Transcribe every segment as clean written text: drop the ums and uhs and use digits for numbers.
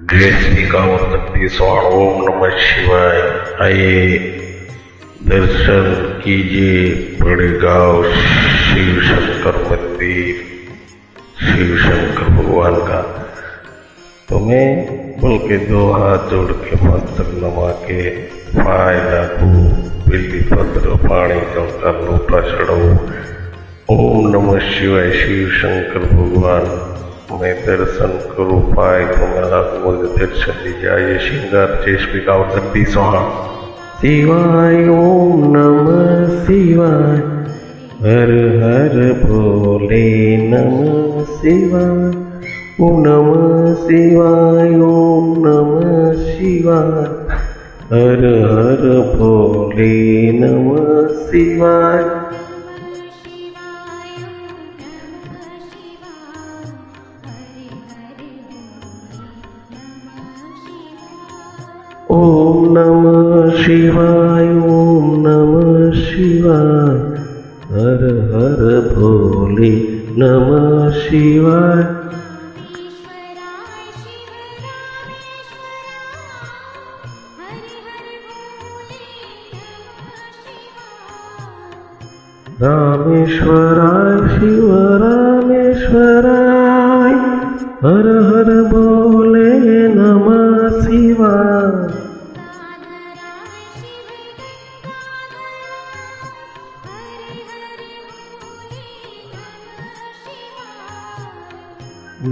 जय श्री कामदत्ती स्वाहा। ओम नमः शिवाय। आइए दर्शन कीजिए बड़े गांव शिव शंकर मंदिर, शिव शंकर भगवान का। तो मैं बोल के दो हाथ जोड़ के मंत्र नमा के पाए लागू, बिल्ली पत्र पानी जलकर लोटा चढ़ाऊ। ओम नमः शिवाय। शिव शंकर भगवान मैं दर्शन करूँ पाए तो मेरा मुझे दर्शन दीजिए। आइए श्रृंगार चेष्ट गाँव दत्ती स्वाहा। शिवाय ओम नमः शिवाय, हर हर भोले नमः शिवाय। ओम नमः शिवाय, ओम नमः शिवाय, हर हर भोले नमः शिवाय। ओम नमः शिवाय, ओम नमः शिवाय, हर हर भोले नमः शिवाय। रामेश्वराय शिव रामेश्वराय, हर हर भोले नमः शिवाय।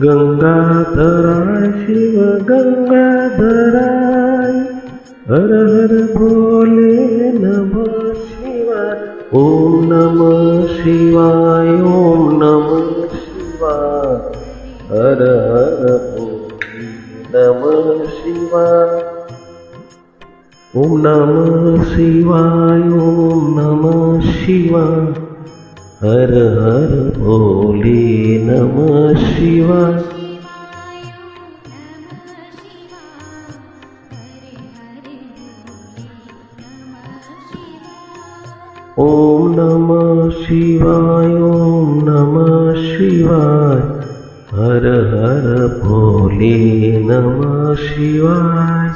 गंगाधराय शिव गंगाधराय, हर हर भोले नमः शिवाय। ओम नमः शिवाय, ओम नमः शिवाय, हर हर भोले नमः शिवाय। ओम नमः शिवाय, ओम नमः शिवाय, हर हर भोले नमः शिवाय। ओम नमः शिवाय, ओम नमः शिवाय, हर हर भोले नमः शिवाय।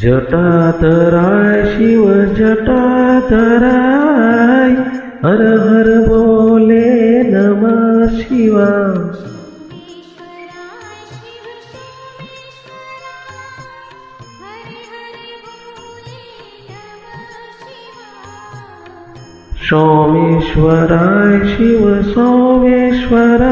जटाधराय शिव जटाधराय, हर हर भोले नमः शिवाय। सोमेश्वराय शिव सोमेश्वराय,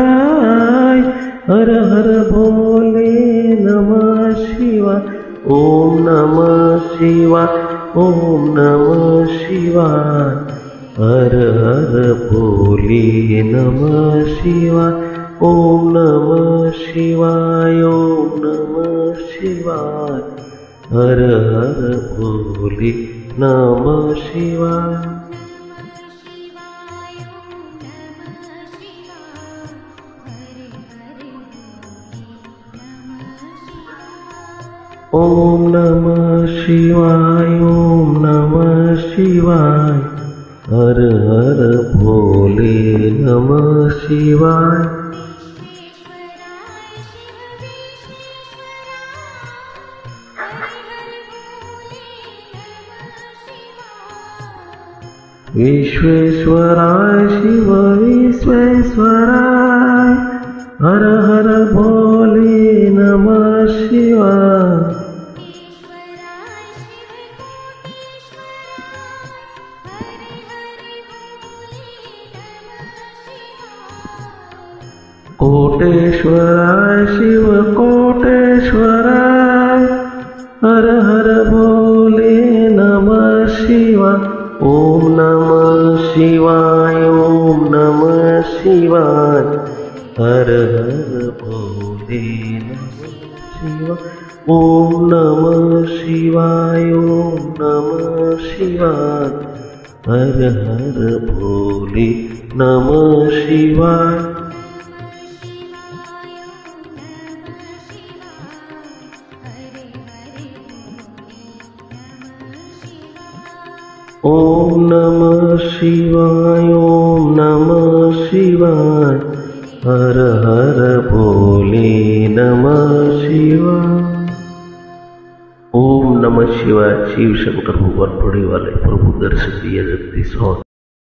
हर हर भोले नमः शिवाय। ओम नमः शिवाय, ओम नमः शिवाय, हर हर भोले नमः शिवाय। ओम नमः शिवाय, ओम नमः शिवाय, हर हर भोले नमः शिवाय। ओम नमः शिवाय, ओम नमः शिवाय, हर हर भोले नमः शिवाय। विश्वेश्वराय शिव विश्वेश्वराय, हर हर भोले नमः शिवाय। कोटेश्वराय शिव कोटेश्वराय, हर हर भोले नमः शिवाय। ओम नमः शिवाय, ओम नमः शिवाय, हर हर भोले नमः शिवाय। ओम नमः शिवाय, ओम नमः शिवाय, हर हर भोले नमः शिवाय। ओम नमः शिवाय, ओम नमः शिवाय, हर हर बोले नमः शिवाय। ओम नमः शिवाय। शिव शंकर भगवान बड़े वाले प्रभु दर्शन दिए जगदीश।